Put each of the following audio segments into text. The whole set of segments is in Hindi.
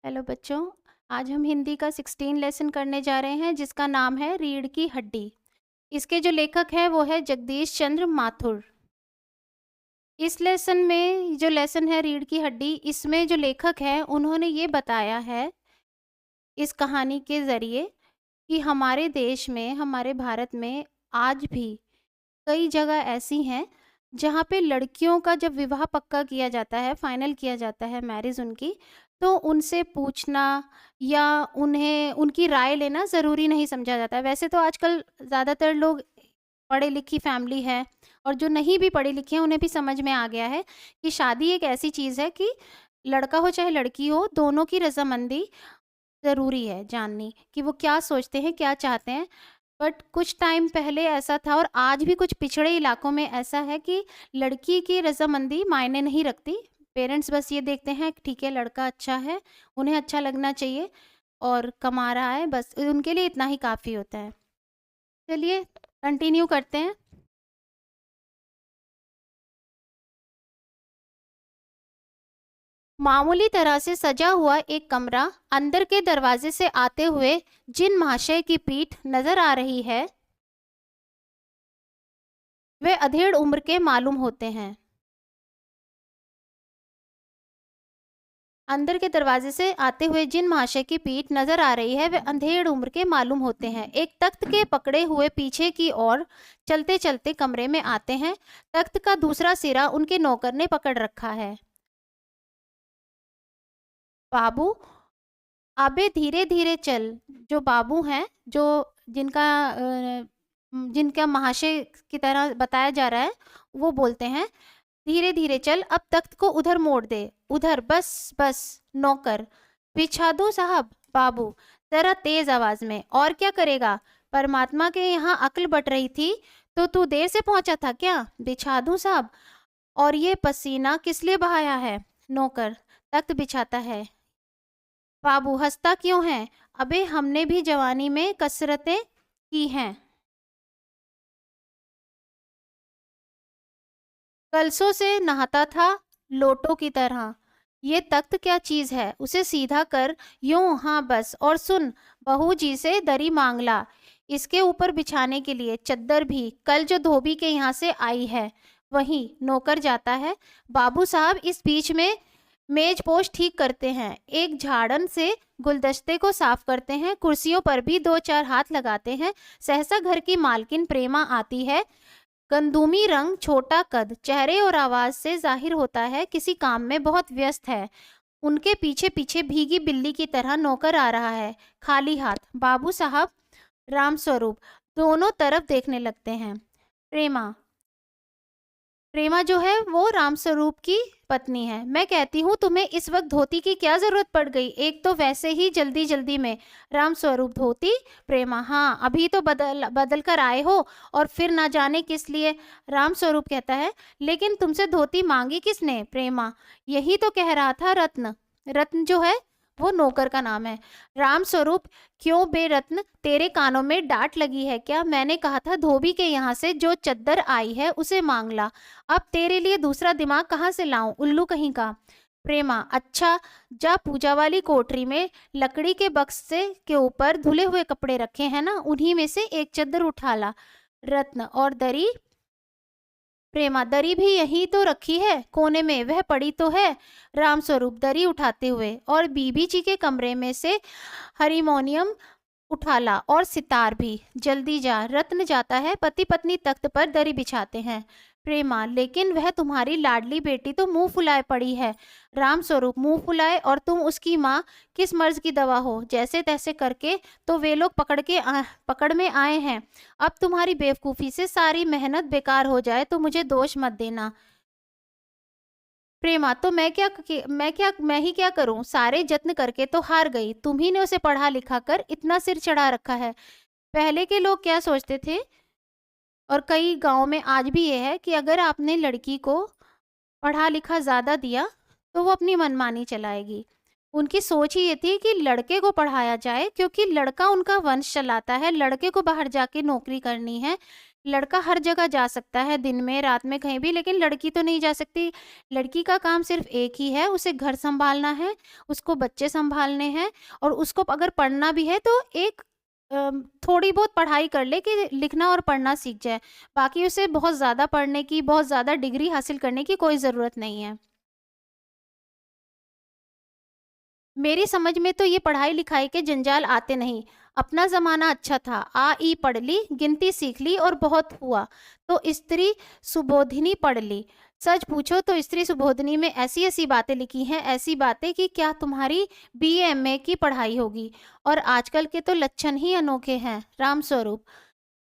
हेलो बच्चों, आज हम हिंदी का 16 लेसन करने जा रहे हैं जिसका नाम है रीढ़ की हड्डी। इसके जो लेखक हैं वो है जगदीश चंद्र माथुर। इस लेसन में जो लेसन है रीढ़ की हड्डी, इसमें जो लेखक है उन्होंने ये बताया है इस कहानी के ज़रिए कि हमारे देश में, हमारे भारत में आज भी कई जगह ऐसी हैं जहाँ पे लड़कियों का जब विवाह पक्का किया जाता है, फाइनल किया जाता है मैरिज उनकी, तो उनसे पूछना या उन्हें उनकी राय लेना ज़रूरी नहीं समझा जाता है। वैसे तो आजकल ज़्यादातर लोग पढ़ी लिखी फैमिली है और जो नहीं भी पढ़ी लिखी हैं उन्हें भी समझ में आ गया है कि शादी एक ऐसी चीज़ है कि लड़का हो चाहे लड़की हो, दोनों की रजामंदी ज़रूरी है जाननी कि वो क्या सोचते हैं, क्या चाहते हैं। बट कुछ टाइम पहले ऐसा था और आज भी कुछ पिछड़े इलाकों में ऐसा है कि लड़की की रजामंदी मायने नहीं रखती। पेरेंट्स बस ये देखते हैं कि ठीक है लड़का अच्छा है, उन्हें अच्छा लगना चाहिए और कमा रहा है, बस उनके लिए इतना ही काफ़ी होता है। चलिए कंटिन्यू करते हैं। मामूली तरह से सजा हुआ एक कमरा, अंदर के दरवाजे से आते हुए जिन महाशय की पीठ नजर आ रही है वे अधेड़ उम्र के मालूम होते हैं। अंदर के दरवाजे से आते हुए जिन महाशय की पीठ नजर आ रही है वे अंधेड़ उम्र के मालूम होते हैं। एक तख्त के पकड़े हुए पीछे की ओर चलते चलते कमरे में आते हैं। तख्त का दूसरा सिरा उनके नौकर ने पकड़ रखा है। बाबू, अबे धीरे धीरे चल। जो बाबू हैं, जो जिनका जिनका महाशय की तरह बताया जा रहा है, वो बोलते हैं धीरे धीरे चल, अब तख्त को उधर मोड़ दे, उधर, बस बस। नौकर, बिछा दो साहब। बाबू जरा तेज आवाज में, और क्या करेगा, परमात्मा के यहाँ अक्ल बट रही थी तो तू देर से पहुंचा था क्या। बिछा दूं साहब। और ये पसीना किस लिए बहाया है। नौकर तख्त बिछाता है। बाबू हंसता क्यों है। अबे हमने भी जवानी में कसरतें की हैं। कलसों से नहाता था, लोटों की तरह। ये तख्त क्या चीज है, उसे सीधा कर, यूं, हाँ बस। और सुन, बहू जी से दरी मांग ला, इसके ऊपर बिछाने के लिए चद्दर भी, कल जो धोबी के यहाँ से आई है वही। नौकर जाता है। बाबू साहब इस बीच में मेज पोश ठीक करते हैं, एक झाड़न से गुलदस्ते को साफ करते हैं, कुर्सियों पर भी दो चार हाथ लगाते हैं। सहसा घर की मालकिन प्रेमा आती है। गंदूमी रंग, छोटा कद, चेहरे और आवाज से जाहिर होता है किसी काम में बहुत व्यस्त है। उनके पीछे पीछे भीगी बिल्ली की तरह नौकर आ रहा है, खाली हाथ। बाबू साहब, राम स्वरूप दोनों तरफ देखने लगते हैं। प्रेमा, प्रेमा जो है वो राम स्वरूप की पत्नी है। मैं कहती हूँ तुम्हें इस वक्त धोती की क्या जरूरत पड़ गई, एक तो वैसे ही जल्दी जल्दी में। राम स्वरूप, धोती। प्रेमा, हाँ अभी तो बदल बदल कर आए हो और फिर ना जाने किस लिए। राम स्वरूप कहता है, लेकिन तुमसे धोती मांगी किसने। प्रेमा, यही तो कह रहा था रत्न। रत्न जो है वो नौकर का नाम है। राम स्वरूप, क्यों बेरत्न, तेरे कानों में डांट लगी है क्या। मैंने कहा था धोबी के यहाँ से जो चद्दर आई है उसे मांग ला। अब तेरे लिए दूसरा दिमाग कहाँ से लाऊं, उल्लू कहीं का। प्रेमा, अच्छा जा, पूजा वाली कोठरी में लकड़ी के बक्से के ऊपर धुले हुए कपड़े रखे हैं ना, उन्हीं में से एक चद्दर उठा ला। रत्न, और दरी। प्रेमा, दरी भी यही तो रखी है कोने में, वह पड़ी तो है। राम स्वरूप दरी उठाते हुए, और बीबी जी के कमरे में से हारमोनियम उठा ला, और सितार भी, जल्दी जा। रत्न जाता है। पति पत्नी तख्त पर दरी बिछाते हैं। प्रेमा, लेकिन वह तुम्हारी लाडली बेटी तो मुंह फुलाए पड़ी है। राम स्वरूप, मुंह फुलाए, और तुम उसकी माँ, किस मर्ज की दवा हो। जैसे तैसे करके तो वे लोग पकड़ में आए हैं। अब तुम्हारी बेवकूफ़ी से सारी मेहनत बेकार हो जाए तो मुझे दोष मत देना। प्रेमा, तो मैं ही क्या करूं, सारे जत्न करके तो हार गई। तुम्ही ने उसे पढ़ा लिखा कर इतना सिर चढ़ा रखा है। पहले के लोग क्या सोचते थे, और कई गांव में आज भी ये है कि अगर आपने लड़की को पढ़ा लिखा ज्यादा दिया तो वो अपनी मनमानी चलाएगी। उनकी सोच ही ये थी कि लड़के को पढ़ाया जाए क्योंकि लड़का उनका वंश चलाता है, लड़के को बाहर जाके नौकरी करनी है। लड़का हर जगह जा सकता है, दिन में, रात में, कहीं भी, लेकिन लड़की तो नहीं जा सकती। लड़की का काम सिर्फ़ एक ही है, उसे घर सँभालना है, उसको बच्चे सँभालने हैं और उसको अगर पढ़ना भी है तो एक थोड़ी बहुत पढ़ाई कर ले कि लिखना और पढ़ना सीख जाए। बाकी उसे बहुत ज़्यादा पढ़ने की, बहुत ज़्यादा डिग्री हासिल करने की कोई ज़रूरत नहीं है। मेरी समझ में तो ये पढ़ाई-लिखाई के जंजाल आते नहीं। अपना ज़माना अच्छा था, आ, ई पढ़ ली, गिनती सीख ली और बहुत हुआ, तो स्त्री सुबोधिनी पढ़ ली। सच पूछो तो स्त्री सुबोधिनी में ऐसी-ऐसी बातें लिखी हैं, ऐसी बातें कि क्या तुम्हारी बीए, एमए की पढ़ाई होगी। और आजकल के तो लक्षण ही अनोखे हैं, रामस्वरूप।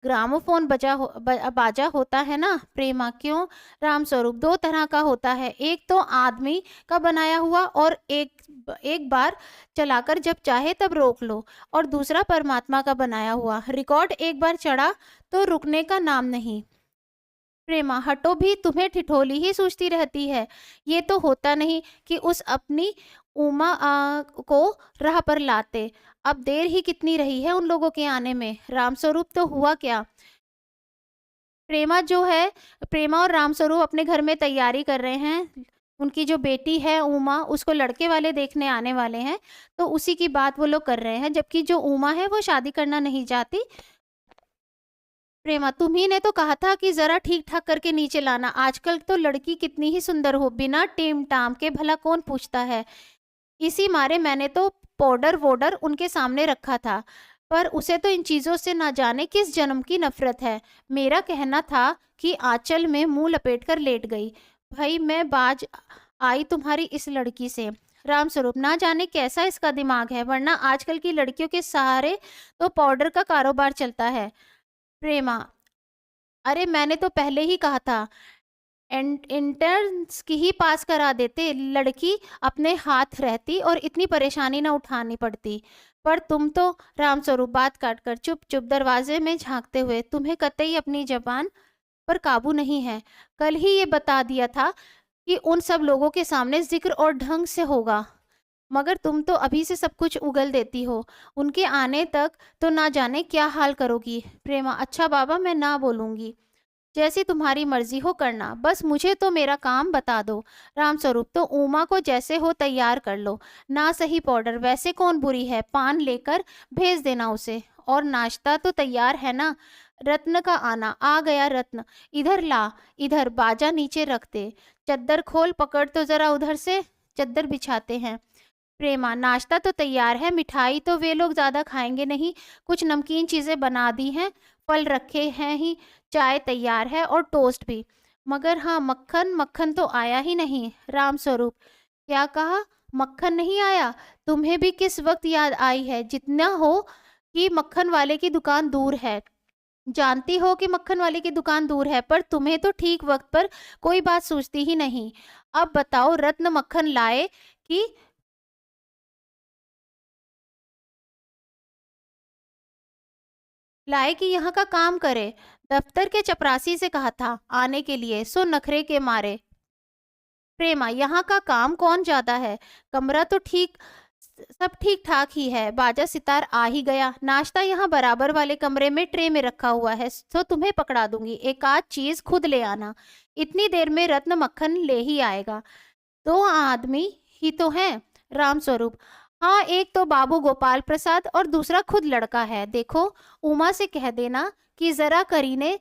ग्रामोफ़ोन बाजा होता है ना प्रेमा, क्यों? रामस्वरूप, 2 तरह का होता है, एक तो आदमी का बनाया हुआ और एक बार चलाकर जब चाहे तब रोक लो, और दूसरा परमात्मा का बनाया हुआ। रिकॉर्ड एक बार चढ़ा तो रुकने का नाम नहीं। प्रेमा, हटो भी, तुम्हें ठिठोली ही सूझती रहती है। ये तो होता नहीं कि उस अपनी उमा को राह पर लाते। अब देर ही कितनी रही है उन लोगों के आने में। रामस्वरूप, तो हुआ क्या? प्रेमा जो है, प्रेमा और रामस्वरूप अपने घर में तैयारी कर रहे हैं। उनकी जो बेटी है उमा, उसको लड़के वाले देखने आने वाले हैं, तो उसी की बात वो लोग कर रहे हैं। जबकि जो उमा है वो शादी करना नहीं चाहती। प्रेमा, तुम्ही ने तो कहा था कि ज़रा ठीक-ठाक करके नीचे लाना। आजकल तो लड़की कितनी ही सुंदर हो, बिना टेम-टाम के भला कौन पूछता है? इसी मारे मैंने तो पाउडर-वाउडर उनके सामने रखा था, पर उसे तो इन चीज़ों से ना जाने किस जन्म की नफ़रत है। मेरा कहना था कि आँचल में मुँह लपेट कर लेट गई। भई मैं बाज आई तुम्हारी इस लड़की से। रामस्वरूप, ना जाने कैसा इसका दिमाग है, वरना आजकल की लड़कियों के सहारे तो पाउडर का कारोबार चलता है। प्रेमा, अरे मैंने तो पहले ही कहा था, इंटर्न्स की ही पास करा देते, लड़की अपने हाथ रहती और इतनी परेशानी ना उठानी पड़ती। पर तुम तो, रामस्वरूप बात काटकर चुप चुप दरवाजे में झांकते हुए, तुम्हें कतई अपनी जबान पर काबू नहीं है। कल ही ये बता दिया था कि उन सब लोगों के सामने जिक्र और ढंग से होगा, मगर तुम तो अभी से सब कुछ उगल देती हो। उनके आने तक तो ना जाने क्या हाल करोगी। प्रेमा, अच्छा बाबा, मैं ना बोलूंगी, जैसी तुम्हारी मर्जी हो करना, बस मुझे तो मेरा काम बता दो। रामस्वरूप, तो उमा को जैसे हो तैयार कर लो। ना सही पाउडर, वैसे कौन बुरी है, पान लेकर भेज देना उसे। और नाश्ता तो तैयार है ना? रत्न का आना, आ गया रत्न, इधर ला, इधर बाजा नीचे रख दे। चद्दर खोल, पकड़ तो जरा उधर से, चद्दर बिछाते हैं। प्रेमा, नाश्ता तो तैयार है, मिठाई तो वे लोग ज़्यादा खाएंगे नहीं, कुछ नमकीन चीज़ें बना दी हैं, फल रखे हैं ही, चाय तैयार है और टोस्ट भी। मगर हाँ, मक्खन, मक्खन तो आया ही नहीं। रामस्वरूप, क्या कहा? मक्खन नहीं आया? तुम्हें भी किस वक्त याद आई है? जितना हो कि मक्खन वाले की दुकान दूर है, जानती हो कि मक्खन वाले की दुकान दूर है, पर तुम्हें तो ठीक वक्त पर कोई बात सूझती ही नहीं। अब बताओ, रत्न मक्खन लाए कि लाए कि यहाँ का काम करे? दफ्तर के चपरासी से कहा था आने के लिए, सो नखरे के मारे। प्रेमा, यहाँ का काम कौन जाता है? कमरा तो ठीक, सब ठीक ठाक ही है, बाजा सितार आ ही गया। नाश्ता यहाँ बराबर वाले कमरे में ट्रे में रखा हुआ है, तो तुम्हें पकड़ा दूंगी, एक आध चीज खुद ले आना। इतनी देर में रत्न मक्खन ले ही आएगा। 2 आदमी ही तो हैं। रामस्वरूप, हाँ, एक तो बाबू गोपाल प्रसाद और दूसरा खुद लड़का है। देखो, उमा से कह देना कि जरा करीने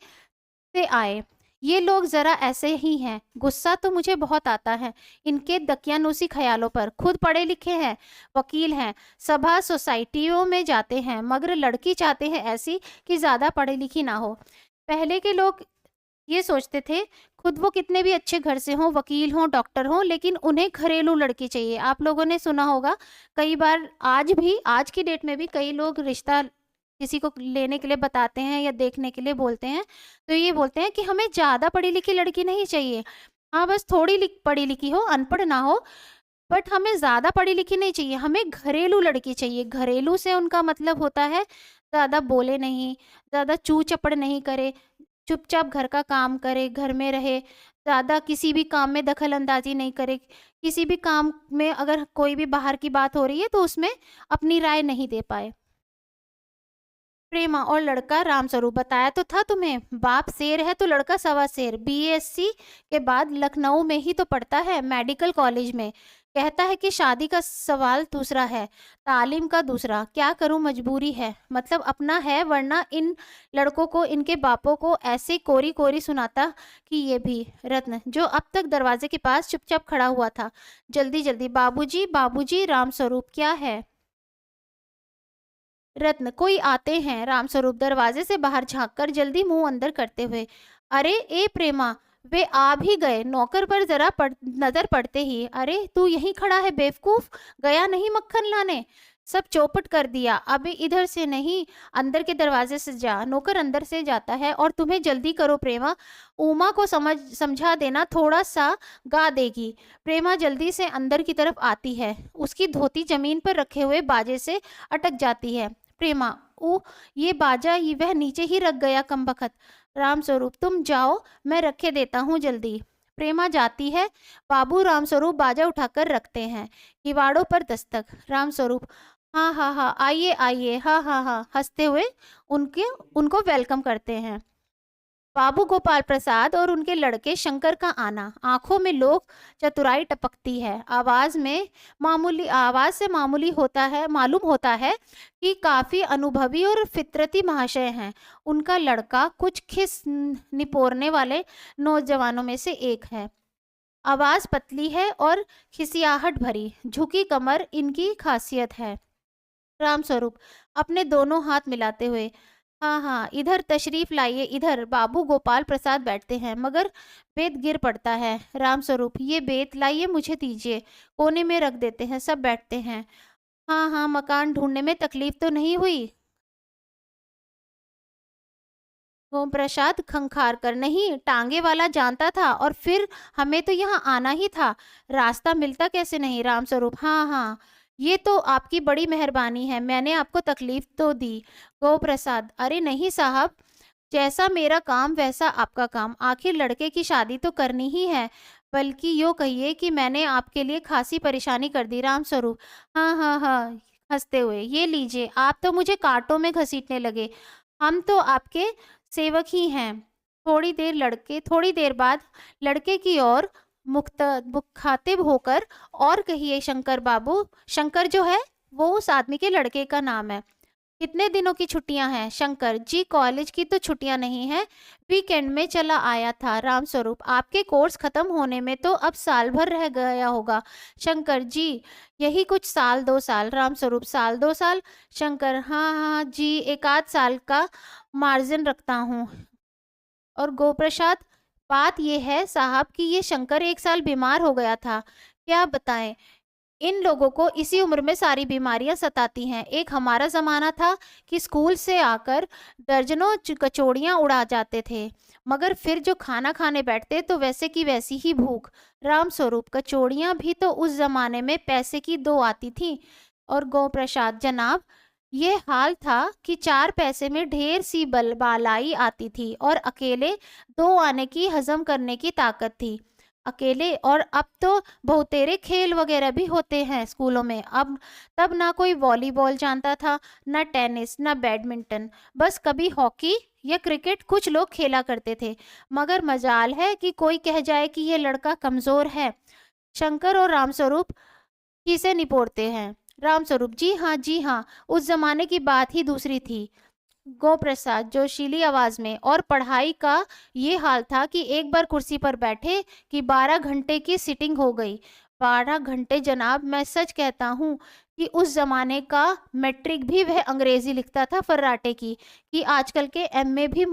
से आए। ये लोग जरा ऐसे ही हैं, गुस्सा तो मुझे बहुत आता है इनके दकियानूसी ख्यालों पर। खुद पढ़े लिखे हैं, वकील हैं, सभा सोसाइटियों में जाते हैं, मगर लड़की चाहते हैं ऐसी कि ज्यादा पढ़ी लिखी ना हो। पहले के लोग ये सोचते थे, खुद वो कितने भी अच्छे घर से हों, वकील हों, डॉक्टर हों, लेकिन उन्हें घरेलू लड़की चाहिए। आप लोगों ने सुना होगा, कई बार, आज भी, आज की डेट में भी कई लोग रिश्ता किसी को लेने के लिए बताते हैं या देखने के लिए बोलते हैं, तो ये बोलते हैं कि हमें ज़्यादा पढ़ी लिखी लड़की नहीं चाहिए। हाँ, बस थोड़ी पढ़ी लिखी हो, अनपढ़ ना हो, बट हमें ज़्यादा पढ़ी लिखी नहीं चाहिए, हमें घरेलू लड़की चाहिए। घरेलू से उनका मतलब होता है ज़्यादा बोले नहीं, ज़्यादा चू चपड़ नहीं करे, चुपचाप घर का काम करे, घर में रहे, ज़्यादा किसी भी काम में दखल अंदाजी नहीं करे, किसी भी काम में अगर कोई भी बाहर की बात हो रही है तो उसमें अपनी राय नहीं दे पाए। प्रेमा और लड़का रामस्वरूप, बताया तो था तुम्हें, बाप शेर है तो लड़का सवा शेर। बीएससी के बाद लखनऊ में ही तो पढ़ता है, मेडिकल कॉलेज में। कहता है कि शादी का सवाल दूसरा है, तालीम का दूसरा। क्या करूं, मजबूरी है। मतलब अपना है, वरना इन लड़कों को, इनके बापों को ऐसे कोरी कोरी सुनाता कि ये भी। रत्न, जो अब तक दरवाजे के पास चुपचाप खड़ा हुआ था, जल्दी जल्दी, बाबूजी बाबूजी। रामस्वरूप, क्या है। रत्न, कोई आते हैं। रामस्वरूप दरवाजे से बाहर झांककर जल्दी मुंह अंदर करते हुए, अरे ए प्रेमा, वे आ भी गए। नौकर पर जरा नजर पड़ते ही, अरे तू यहीं खड़ा है बेवकूफ, गया नहीं मक्खन लाने। सब चौपट कर दिया। अबे इधर से नहीं, अंदर के दरवाजे से जा। नौकर अंदर से जाता है, और तुम्हें जल्दी करो प्रेमा, उमा को समझा देना, थोड़ा सा गा देगी। प्रेमा जल्दी से अंदर की तरफ आती है, उसकी धोती जमीन पर रखे हुए बाजे से अटक जाती है। प्रेमा, ओ ये बाजा, ये वह नीचे ही रख गया कमबख्त। रामस्वरूप, तुम जाओ, मैं रखे देता हूँ जल्दी। प्रेमा जाती है। बाबू रामस्वरूप बाजा उठाकर रखते हैं। किवाड़ों पर दस्तक। रामस्वरूप, हाँ हाँ हाँ, आइए आइए, हाँ हाँ हाँ, हंसते हुए उनके उनको वेलकम करते हैं। बाबू गोपाल प्रसाद और उनके लड़के शंकर का आना, आंखों में लोग चतुराई टपकती है। आवाज से मामूली होता है, मालूम होता है कि काफी अनुभवी और फितरती महाशय हैं। उनका लड़का कुछ खिस निपोरने वाले नौजवानों में से एक है। आवाज पतली है और खिसियाहट भरी, झुकी कमर इनकी खासियत है। रामस्वरूप अपने दोनों हाथ मिलाते हुए, हाँ हाँ, इधर तशरीफ लाइए, इधर। बाबू गोपाल प्रसाद बैठते हैं, मगर बेत गिर पड़ता है। रामस्वरूप, ये बेत लाइए, मुझे दीजिए। कोने में रख देते हैं, सब बैठते हैं। हाँ हाँ, मकान ढूंढने में तकलीफ तो नहीं हुई। ओम प्रसाद खंखार कर, नहीं, टांगे वाला जानता था, और फिर हमें तो यहाँ आना ही था, रास्ता मिलता कैसे नहीं। रामस्वरूप, हाँ हाँ, ये तो आपकी बड़ी मेहरबानी है, मैंने आपको तकलीफ तो दी। गो प्रसाद, अरे नहीं साहब, जैसा मेरा काम वैसा आपका काम, आखिर लड़के की शादी तो करनी ही है। बल्कि यूँ कहिए कि मैंने आपके लिए खासी परेशानी कर दी। रामस्वरूप, हाँ हाँ हाँ, हंसते हुए, ये लीजिए, आप तो मुझे कांटों में घसीटने लगे, हम तो आपके सेवक ही हैं। थोड़ी देर बाद लड़के की ओर मुखातिब होकर, और कहिए शंकर बाबू। शंकर जो है वो उस आदमी के लड़के का नाम है। कितने दिनों की छुट्टियां हैं। शंकर जी, कॉलेज की तो छुट्टियां नहीं है, वीकेंड में चला आया था। रामस्वरूप, आपके कोर्स खत्म होने में तो अब साल भर रह गया होगा। शंकर जी, यही कुछ साल 2 साल। रामस्वरूप, साल 2 साल। शंकर, हाँ हाँ जी, एक आध साल का मार्जिन रखता हूँ। और गोप्रसाद, बात यह है साहब कि ये शंकर 1 साल बीमार हो गया था। क्या बताएं, इन लोगों को इसी उम्र में सारी बीमारियां सताती हैं। एक हमारा जमाना था कि स्कूल से आकर दर्जनों कचौड़ियां उड़ा जाते थे, मगर फिर जो खाना खाने बैठते तो वैसे की वैसी ही भूख। रामस्वरूप, कचौड़ियां भी तो उस जमाने में पैसे की 2 आती थी। और गौ प्रसाद, जनाब, ये हाल था कि 4 पैसे में ढेर सी बालाई आती थी, और अकेले 2 आने की हजम करने की ताकत थी। अकेले, और अब तो बहुतेरे खेल वगैरह भी होते हैं स्कूलों में। अब तब ना कोई वॉलीबॉल जानता था, ना टेनिस, ना बैडमिंटन, बस कभी हॉकी या क्रिकेट कुछ लोग खेला करते थे। मगर मजाल है कि कोई कह जाए कि ये लड़का कमजोर है। शंकर और रामस्वरूप किसे निपोड़ते हैं। रामस्वरूप, जी हाँ जी हाँ, उस जमाने की बात ही दूसरी थी। गोप्रसाद जोशीली आवाज में, और पढ़ाई का ये हाल था कि एक बार कुर्सी पर बैठे कि 12 घंटे की सिटिंग हो गई। 12 घंटे जनाब, मैं सच कहता हूँ कि उस जमाने का मैट्रिक भी वह अंग्रेजी लिखता था फर्राटे की, कि आजकल के एमए भी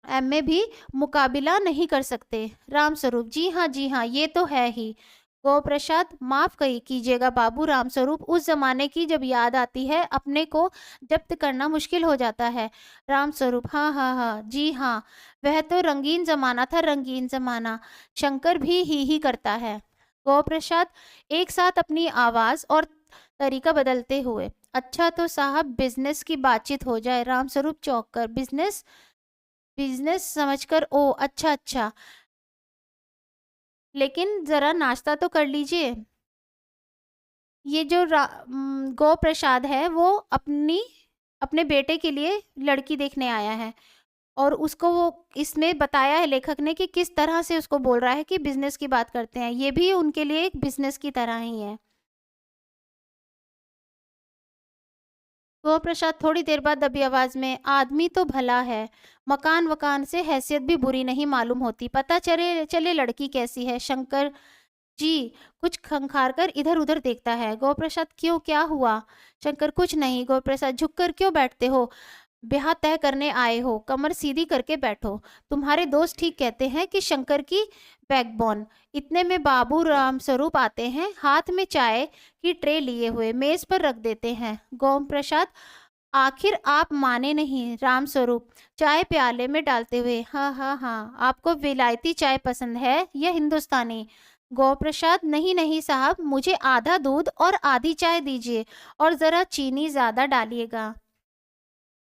एमए भी मुकाबिला नहीं कर सकते। रामस्वरूप, जी हाँ, ये तो है ही। गोप्रसाद, माफ कीजिएगा बाबू। रामस्वरूप, उस जमाने की जब याद आती है, अपने को जब्त करना मुश्किल हो जाता है। रामस्वरूप, हाँ हाँ हाँ, जी हाँ, वह तो रंगीन जमाना था, रंगीन जमाना। शंकर भी ही करता है। गोप्रसाद एक साथ अपनी आवाज और तरीका बदलते हुए, अच्छा तो साहब बिजनेस की बातचीत हो जाए। रामस्वरूप चौंक कर, बिजनेस, बिजनेस समझकर, ओ अच्छा अच्छा, लेकिन जरा नाश्ता तो कर लीजिए। ये जो गौ प्रसाद है वो अपने बेटे के लिए लड़की देखने आया है, और उसको वो इसमें बताया है लेखक ने कि किस तरह से उसको बोल रहा है कि बिजनेस की बात करते हैं, ये भी उनके लिए एक बिजनेस की तरह ही है। गौ प्रसाद थोड़ी देर बाद दबी आवाज में, आदमी तो भला है, मकान वकान से हैसियत भी बुरी नहीं मालूम होती, पता चले चले लड़की कैसी है। शंकर जी कुछ खंखार कर इधर उधर देखता है। गौप्रसाद क्यों, क्या हुआ? शंकर कुछ नहीं। गौप्रसाद झुककर क्यों बैठते हो? ब्याह तय करने आए हो, कमर सीधी करके बैठो। तुम्हारे दोस्त ठीक कहते हैं कि शंकर की बैकबोन। इतने में बाबू राम स्वरूप आते हैं, हाथ में चाय की ट्रे लिए हुए मेज पर रख देते हैं। गोम प्रसाद आखिर आप माने नहीं। राम स्वरूप चाय प्याले में डालते हुए, हाँ हाँ हाँ, आपको विलायती चाय पसंद है या हिंदुस्तानी? गौ प्रसाद नहीं नहीं साहब, मुझे आधा दूध और आधी चाय दीजिए, और जरा चीनी ज्यादा डालिएगा।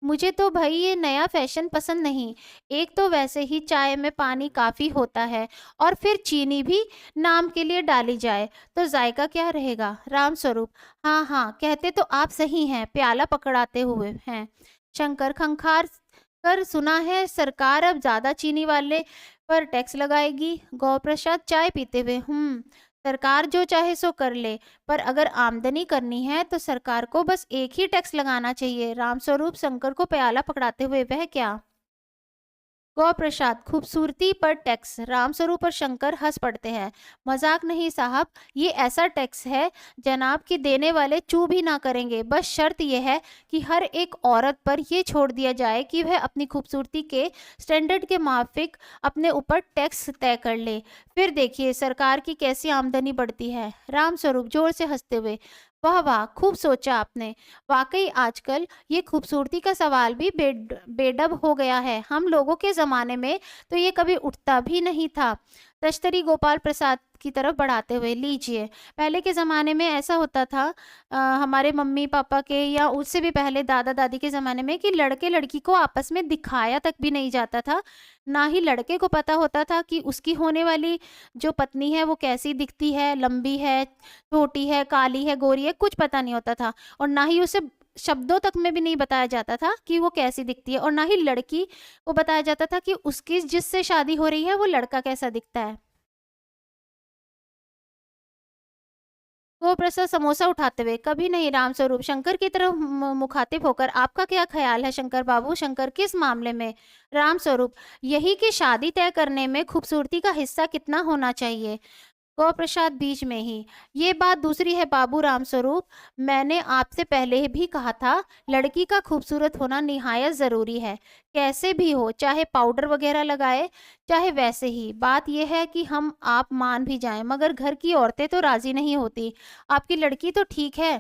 मुझे तो भाई ये नया फैशन पसंद नहीं। एक तो वैसे ही चाय में पानी काफी होता है, और फिर चीनी भी नाम के लिए डाली जाए तो जायका क्या रहेगा? राम स्वरूप हाँ हाँ, कहते तो आप सही हैं, प्याला पकड़ाते हुए हैं। शंकर खंखार कर, सुना है सरकार अब ज्यादा चीनी वाले पर टैक्स लगाएगी। गौ प्रसाद चाय पीते हुए, सरकार जो चाहे सो कर ले, पर अगर आमदनी करनी है तो सरकार को बस एक ही टैक्स लगाना चाहिए। रामस्वरूप शंकर को प्याला पकड़ाते हुए, वह क्या? गौ प्रसाद खूबसूरती पर टैक्स। रामस्वरूप और शंकर हंस पड़ते हैं। मजाक नहीं साहब, ये ऐसा टैक्स है जनाब कि देने वाले चू भी ना करेंगे। बस शर्त यह है कि हर एक औरत पर यह छोड़ दिया जाए कि वह अपनी खूबसूरती के स्टैंडर्ड के माफिक अपने ऊपर टैक्स तय कर ले। फिर देखिए सरकार की कैसी आमदनी बढ़ती है। रामस्वरूप जोर से हंसते हुए, वाह वाह, खूब सोचा आपने। वाकई आजकल ये खूबसूरती का सवाल भी बेडब हो गया है। हम लोगों के ज़माने में तो ये कभी उठता भी नहीं था। तश्तरी गोपाल प्रसाद की तरफ बढ़ाते हुए, लीजिए, पहले के ज़माने में ऐसा होता था, हमारे मम्मी पापा के या उससे भी पहले दादा दादी के ज़माने में, कि लड़के लड़की को आपस में दिखाया तक भी नहीं जाता था। ना ही लड़के को पता होता था कि उसकी होने वाली जो पत्नी है वो कैसी दिखती है, लंबी है, छोटी है, काली है, गोरी है, कुछ पता नहीं होता था। और ना ही उसे शब्दों तक में भी नहीं बताया जाता था कि वो कैसी दिखती है, और ना ही लड़की को बताया जाता था कि उसकी जिससे शादी हो रही है वो लड़का कैसा दिखता है। वो प्रसाद समोसा उठाते हुए, कभी नहीं। राम स्वरूप शंकर की तरफ मुखातिब होकर, आपका क्या ख्याल है शंकर बाबू? शंकर किस मामले में? राम स्वरूप यही कि शादी तय करने में खूबसूरती का हिस्सा कितना होना चाहिए। गौ प्रसाद बीच में ही, ये बात दूसरी है बाबू राम स्वरूप, मैंने आपसे पहले भी कहा था, लड़की का खूबसूरत होना निहायत जरूरी है। कैसे भी हो, चाहे पाउडर वगैरह लगाए, चाहे वैसे ही। बात यह है कि हम आप मान भी जाएं, मगर घर की औरतें तो राजी नहीं होती। आपकी लड़की तो ठीक है?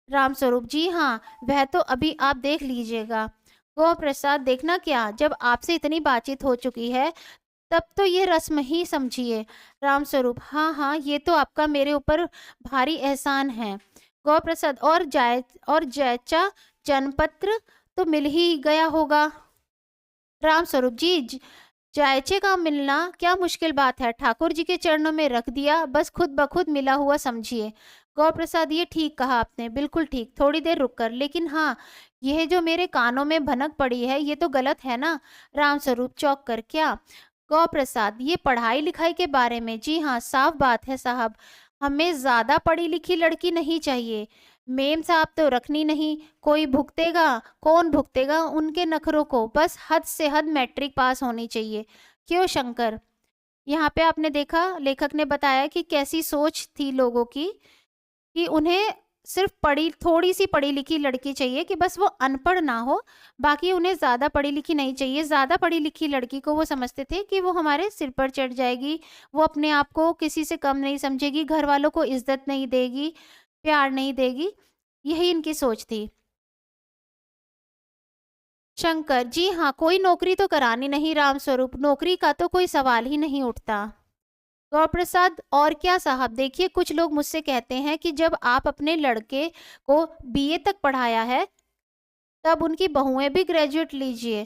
राम स्वरूप जी हाँ, वह तो अभी आप देख लीजिएगा। गौ प्रसाद देखना क्या, जब आपसे इतनी बातचीत हो चुकी है तब तो ये रस्म ही समझिए। राम स्वरूप हाँ हाँ, ये तो आपका मेरे ऊपर भारी एहसान है। गौ प्रसाद और जयचा जनपत्र तो मिल ही गया होगा। राम स्वरूप जी जायचे का मिलना क्या मुश्किल बात है, ठाकुर जी के चरणों में रख दिया, बस खुद ब खुद मिला हुआ समझिए। गौ प्रसाद ये ठीक कहा आपने, बिल्कुल ठीक। थोड़ी देर रुक कर, लेकिन हाँ, यह जो मेरे कानों में भनक पड़ी है ये तो गलत है ना? राम स्वरूप चौंक कर, क्या? गौ प्रसाद ये पढ़ाई लिखाई के बारे में? जी हाँ, साफ बात है साहब, हमें ज्यादा पढ़ी लिखी लड़की नहीं चाहिए। मेम साहब तो रखनी नहीं, कोई भुगतेगा? कौन भुगतेगा उनके नखरों को? बस हद से हद मैट्रिक पास होनी चाहिए। क्यों शंकर? यहाँ पे आपने देखा लेखक ने बताया कि कैसी सोच थी लोगों की, कि उन्हें सिर्फ थोड़ी सी पढ़ी लिखी लड़की चाहिए, कि बस वो अनपढ़ ना हो, बाकी उन्हें ज्यादा पढ़ी लिखी नहीं चाहिए। ज्यादा पढ़ी लिखी लड़की को वो समझते थे कि वो हमारे सिर पर चढ़ जाएगी, वो अपने आप को किसी से कम नहीं समझेगी, घर वालों को इज्जत नहीं देगी, प्यार नहीं देगी, यही इनकी सोच थी। शंकर जी हाँ, कोई नौकरी तो करानी नहीं। राम स्वरूप नौकरी का तो कोई सवाल ही नहीं उठता। गौर प्रसाद और क्या साहब, देखिए कुछ लोग मुझसे कहते हैं कि जब आप अपने लड़के को बीए तक पढ़ाया है तब उनकी बहुएं भी ग्रेजुएट लीजिए।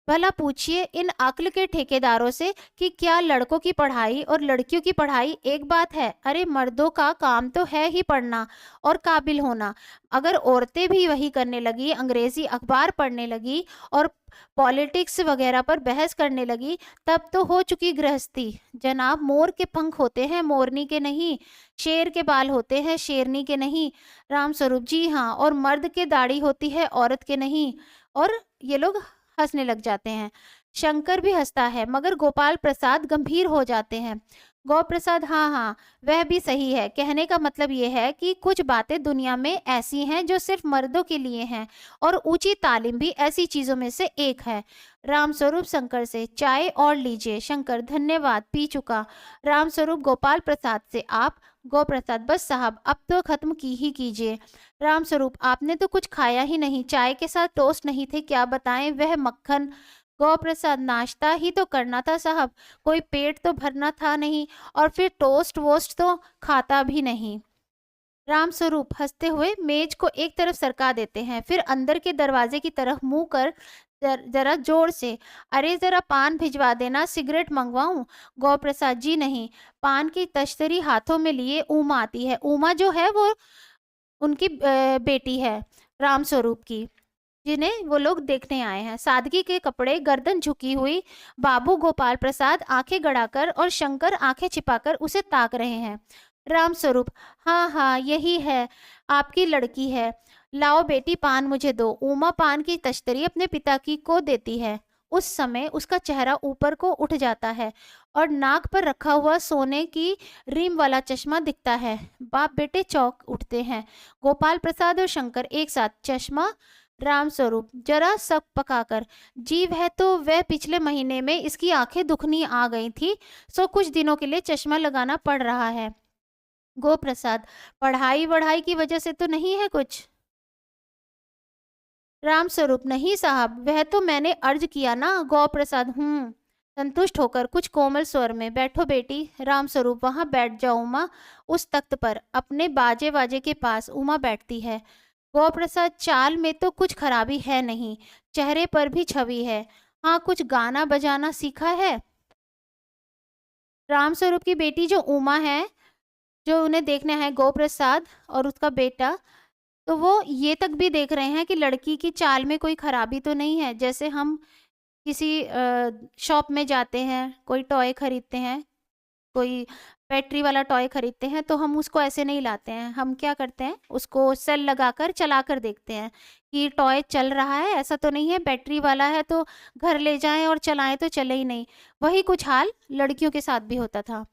भला पूछिए इन अक्ल के ठेकेदारों से कि क्या लड़कों की पढ़ाई और लड़कियों की पढ़ाई एक बात है? अरे मर्दों का काम तो है ही पढ़ना और काबिल होना। अगर औरतें भी वही करने लगी, अंग्रेजी अखबार पढ़ने लगी और पॉलिटिक्स वगैरह पर बहस करने लगी, तब तो हो चुकी गृहस्थी। जनाब, मोर के पंख होते हैं, मोरनी के नहीं। शेर के बाल होते हैं, शेरनी के नहीं। रामस्वरूप, जी हाँ, और मर्द के दाढ़ी होती है, औरत के नहीं। और ये लोग हंसने लग जाते हैं। शंकर भी हंसता है, मगर गोपाल प्रसाद गंभीर हो जाते हैं। गौ प्रसाद, हाँ हाँ, वह भी सही है। कहने का मतलब ये है कि कुछ बातें दुनिया में ऐसी हैं जो सिर्फ मर्दों के लिए हैं, और ऊंची तालीम भी ऐसी चीजों में से एक है। रामस्वरूप शंकर से, चाय और लीजिए। शंकर, धन्यवाद, पी चुका। रामस्वरूप गोपाल प्रसाद से, आप? गौ प्रसाद, बस साहब, अब तो खत्म की ही कीजिए। रामस्वरूप, आपने तो कुछ खाया ही नहीं, चाय के साथ टोस्ट नहीं थे, क्या बताएं, वह मक्खन। गौ प्रसाद, नाश्ता ही तो करना था साहब, कोई पेट तो भरना था नहीं, और फिर टोस्ट वोस्ट तो खाता भी नहीं। रामस्वरूप हंसते हुए मेज को एक तरफ सरका देते हैं, फिर अंदर के दरवाजे की तरफ मुंह कर जरा जोर से, अरे जरा पान भिजवा देना, सिगरेट मंगवाऊं? गौ प्रसाद, जी नहीं। पान की तश्तरी हाथों में लिए उमा आती है। उमा जो है वो उनकी बेटी है रामस्वरूप की, जिन्हें वो लोग देखने आए हैं। सादगी के कपड़े, गर्दन झुकी हुई, बाबू गोपाल प्रसाद आंखें गड़ाकर और शंकर आंखें छिपाकर उसे ताक रहे हैं। रामस्वरूप, हाँ हाँ, यही है, आपकी लड़की है। लाओ बेटी, पान मुझे दो। उमा पान की तश्तरी अपने पिता की को देती है। उस समय उसका चेहरा ऊपर को उठ जाता है और नाक पर रखा हुआ सोने की रिम वाला चश्मा दिखता है। बाप बेटे चौंक उठते हैं। गोपाल प्रसाद और शंकर एक साथ, चश्मा? रामस्वरूप जरा सक पकाकर, जी वह पिछले महीने में इसकी आंखें दुखनी आ गई थी, सो कुछ दिनों के लिए चश्मा लगाना पड़ रहा है। गो प्रसाद, पढ़ाई वढ़ाई की वजह से तो नहीं है कुछ? रामस्वरूप, नहीं साहब, वह तो मैंने अर्ज किया ना। गौ प्रसाद, संतुष्ट होकर कुछ कोमल स्वर में, बैठो बेटी। रामस्वरूप, वहां बैठ जाओ उमा, उस तख्त पर, अपने बाजे बाजे के पास। उमा बैठती है। गौ प्रसाद, चाल में तो कुछ खराबी है नहीं, चेहरे पर भी छवि है। हाँ, कुछ गाना बजाना सीखा है? रामस्वरूप की बेटी जो उमा है, जो उन्हें देखने है, गौ प्रसाद और उसका बेटा, तो वो ये तक भी देख रहे हैं कि लड़की की चाल में कोई खराबी तो नहीं है। जैसे हम किसी शॉप में जाते हैं, कोई टॉय खरीदते हैं, कोई बैटरी वाला टॉय खरीदते हैं, तो हम उसको ऐसे नहीं लाते हैं। हम क्या करते हैं, उसको सेल लगाकर चलाकर देखते हैं कि टॉय चल रहा है, ऐसा तो नहीं है बैटरी वाला है तो घर ले जाएं और चलाएं तो चले ही नहीं। वही कुछ हाल लड़कियों के साथ भी होता था।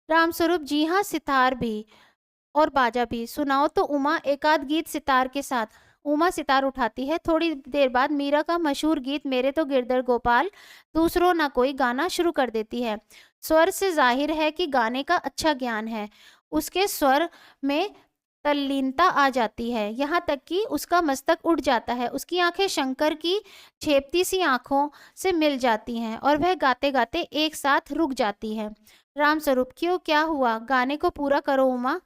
रामस्वरूप, जी हाँ, सितार भी और बाजा भी। सुनाओ तो उमा, एकाध गीत सितार के साथ। उमा सितार उठाती है। थोड़ी देर बाद मीरा का मशहूर गीत मेरे तो गिरधर गोपाल दूसरों ना कोई गाना शुरू कर देती है। स्वर से जाहिर है कि गाने का अच्छा ज्ञान है। उसके स्वर में तल्लीनता आ जाती है, यहाँ तक कि उसका मस्तक उठ जाता है। उसकी आंखें शंकर की छेपती सी आंखों से मिल जाती हैं और वह गाते गाते एक साथ रुक जाती है। रामस्वरूप, क्यों, क्या हुआ? गाने को पूरा करो उमा।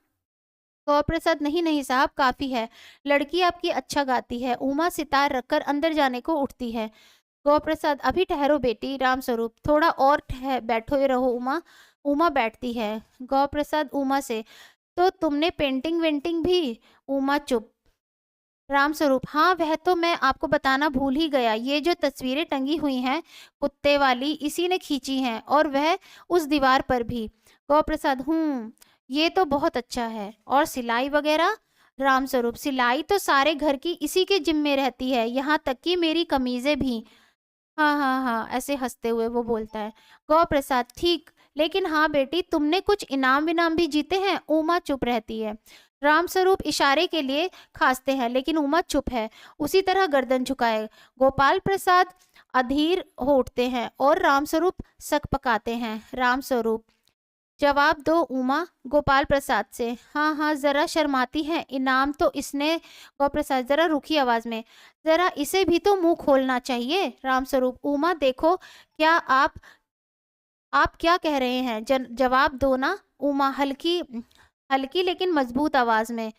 गौ प्रसाद, नहीं नहीं साहब, काफी है, लड़की आपकी अच्छा गाती है। उमा सितार रखकर अंदर जाने को उठती है। गौ प्रसाद, अभी ठहरो बेटी। रामस्वरूप, थोड़ा और बैठो ही रहो उमा। उमा बैठती है। गौ प्रसाद उमा से, तो तुमने पेंटिंग वेंटिंग भी? उमा चुप। रामस्वरूप, हाँ, वह तो मैं आपको बताना भूल ही गया। ये जो तस्वीरें टंगी हुई हैं कुत्ते वाली, इसी ने खींची हैं, और वह उस दीवार पर भी। गौ प्रसाद, ये तो बहुत अच्छा है। और सिलाई वगैरह? रामस्वरूप, सिलाई तो सारे घर की इसी के जिम्मे रहती है, यहाँ तक कि मेरी कमीजें भी। हाँ हाँ हाँ, ऐसे हंसते हुए वो बोलता है। गौ प्रसाद, ठीक, लेकिन हाँ बेटी, तुमने कुछ इनाम विनाम भी जीते हैं? उमा चुप रहती है। रामस्वरूप इशारे के लिए खांसते हैं, लेकिन उमा चुप है, उसी तरह गर्दन झुकाए। गोपाल प्रसाद अधीर हो उठते हैं और रामस्वरूप सक पकाते हैं। रामस्वरूप, जवाब दो उमा। गोपाल प्रसाद से, हाँ हाँ, जरा शर्माती है, इनाम तो इसने। गौ प्रसाद जरा रुखी आवाज में, जरा इसे भी तो मुंह खोलना चाहिए। रामस्वरूप, उमा देखो, क्या आप क्या कह रहे हैं, जवाब दो ना। उमा हल्की हल्की लेकिन मजबूत आवाज में,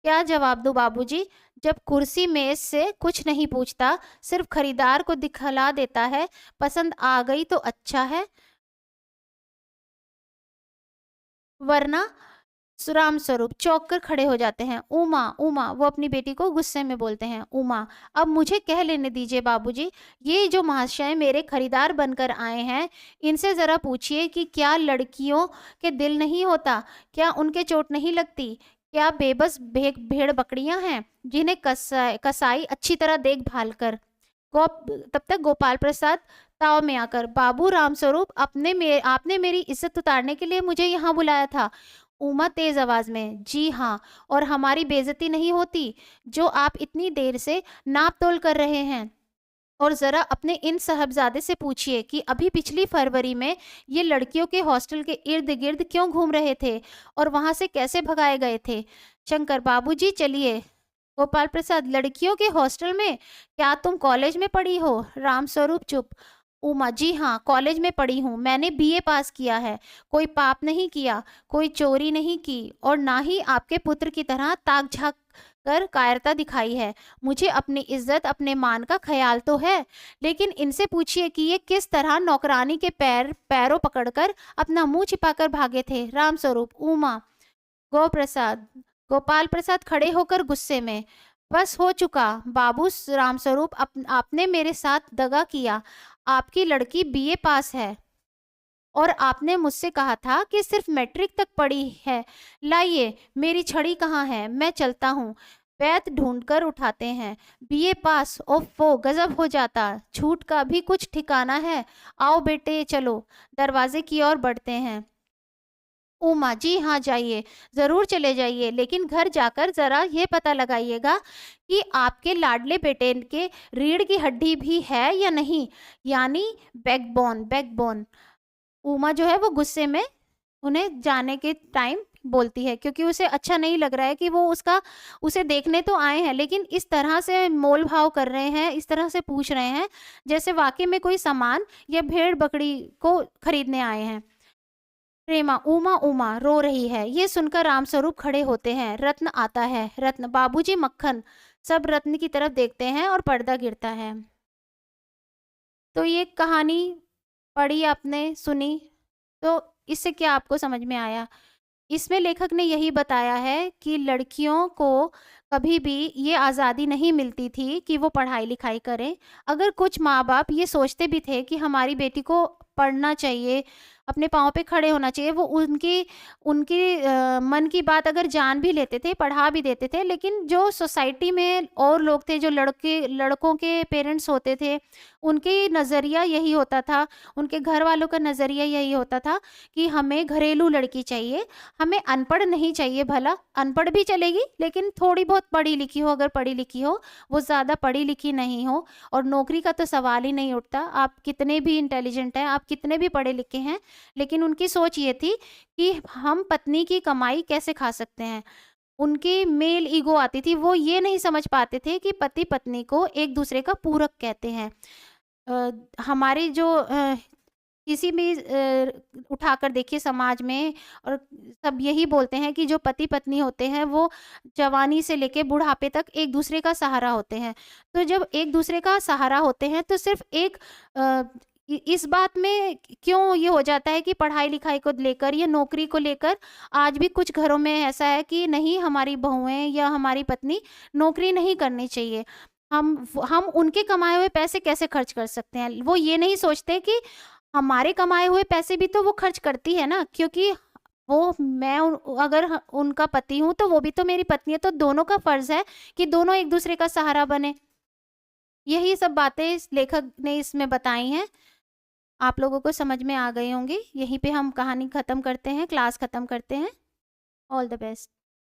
क्या जवाब दूं बाबूजी? जब कुर्सी मेज से कुछ नहीं पूछता, सिर्फ खरीदार को दिखला देता है, पसंद आ गई तो अच्छा है, वरना। राम स्वरूप चौंक कर खड़े हो जाते हैं। उमा, उमा, वो अपनी बेटी को गुस्से में बोलते हैं। उमा, अब मुझे कह लेने दीजिए बाबूजी, ये जो महाशय मेरे खरीदार बनकर आए हैं, इनसे जरा पूछिए कि क्या लड़कियों के दिल नहीं होता, क्या उनके चोट नहीं लगती, क्या बेबस भेड़ बकरियां हैं जिन्हें कसाई अच्छी तरह देखभाल कर। तब तक गोपाल प्रसाद ताव में आकर, बाबू रामस्वरूप, आपने मेरी इज्जत उतारने के लिए मुझे यहाँ बुलाया था। उमा तेज आवाज में, जी हाँ, और हमारी बेइज्जती नहीं होती जो आप इतनी देर से नाप तोल कर रहे हैं। और जरा अपने इन साहबजादे से पूछिए कि अभी पिछली फरवरी में ये लड़कियों के हॉस्टल के इर्द गिर्द क्यों घूम रहे थे और वहां से कैसे भगाए गए थे। शंकर, बाबूजी चलिए। गोपाल प्रसाद, लड़कियों के हॉस्टल में? क्या तुम कॉलेज में पढ़ी हो? रामस्वरूप चुप। उमा, जी हाँ, कॉलेज में पढ़ी हूँ, मैंने बीए पास किया है, कोई पाप नहीं किया, कोई चोरी नहीं की, और ना ही आपके पुत्र की तरह ताक झांक कर कायरता दिखाई है। मुझे अपनी इज्जत, अपने मान का ख्याल तो है, लेकिन इनसे पूछिए कि ये किस तरह नौकरानी के पैरों पकड़कर अपना मुंह छिपाकर भागे थे। रामस्वरूप, उमा, गोप्रसाद, गोपाल प्रसाद खड़े होकर गुस्से में, बस हो चुका बाबू रामस्वरूप, आपने मेरे साथ दगा किया। आपकी लड़की बीए पास है और आपने मुझसे कहा था कि सिर्फ मैट्रिक तक पढ़ी है। लाइए, मेरी छड़ी कहाँ है, मैं चलता हूँ। वैद ढूंढकर उठाते हैं। बीए पास, ओफो, गजब हो जाता, छूट का भी कुछ ठिकाना है। आओ बेटे चलो। दरवाजे की ओर बढ़ते हैं। उमा, जी हाँ, जाइए, जरूर चले जाइए, लेकिन घर जाकर जरा ये पता लगाइएगा कि आपके लाडले बेटे के रीढ़ की हड्डी भी है या नहीं, यानी बैकबोन, बैकबोन। उमा जो है वो गुस्से में उन्हें जाने के टाइम बोलती है, क्योंकि उसे अच्छा नहीं लग रहा है कि वो उसे देखने तो आए हैं, लेकिन इस तरह से मोल भाव कर रहे हैं, इस तरह से पूछ रहे हैं जैसे वाकई में कोई सामान या भेड़ बकरी को खरीदने आए हैं। प्रेमा, उमा, उमा रो रही है, ये सुनकर रामस्वरूप खड़े होते हैं। रत्न आता है। रत्न, बाबूजी, मक्खन। सब रत्न की तरफ देखते हैं और पर्दा गिरता है। तो ये कहानी पढ़ी आपने, सुनी, तो इससे क्या आपको समझ में आया? इसमें लेखक ने यही बताया है कि लड़कियों को कभी भी ये आज़ादी नहीं मिलती थी कि वो पढ़ाई लिखाई करें। अगर कुछ माँ बाप ये सोचते भी थे कि हमारी बेटी को पढ़ना चाहिए, अपने पाँव पे खड़े होना चाहिए, वो उनकी उनकी मन की बात अगर जान भी लेते थे, पढ़ा भी देते थे, लेकिन जो सोसाइटी में और लोग थे, जो लड़कों के पेरेंट्स होते थे, उनके नज़रिया यही होता था, उनके घर वालों का नज़रिया यही होता था कि हमें घरेलू लड़की चाहिए, हमें अनपढ़ नहीं चाहिए। भला अनपढ़ भी चलेगी, लेकिन थोड़ी बहुत पढ़ी लिखी हो, अगर पढ़ी लिखी हो, वो ज़्यादा पढ़ी लिखी नहीं हो। और नौकरी का तो सवाल ही नहीं उठता, आप कितने भी इंटेलिजेंट हैं, आप कितने भी पढ़े लिखे हैं, लेकिन उनकी सोच ये थी कि हम पत्नी की कमाई कैसे खा सकते हैं। उनकी मेल ईगो आती थी, वो ये नहीं समझ पाते थे कि पति पत्नी को एक दूसरे का पूरक कहते हैं। हमारी जो किसी भी उठाकर देखिए समाज में, और सब यही बोलते हैं कि जो पति पत्नी होते हैं वो जवानी से लेके बुढ़ापे तक एक दूसरे का सहारा होते हैं। तो जब एक दूसरे का सहारा होते हैं तो सिर्फ एक इस बात में क्यों ये हो जाता है कि पढ़ाई लिखाई को लेकर या नौकरी को लेकर आज भी कुछ घरों में ऐसा है कि नहीं, हमारी बहुएं या हमारी पत्नी नौकरी नहीं करनी चाहिए, हम उनके कमाए हुए पैसे कैसे खर्च कर सकते हैं। वो ये नहीं सोचते कि हमारे कमाए हुए पैसे भी तो वो खर्च करती है ना, क्योंकि अगर उनका पति हूँ तो वो भी तो मेरी पत्नी है, तो दोनों का फर्ज है कि दोनों एक दूसरे का सहारा बने। यही सब बातें इस लेखक ने इसमें बताई हैं। आप लोगों को समझ में आ गई होंगी। यहीं पे हम कहानी खत्म करते हैं, क्लास खत्म करते हैं। All the best.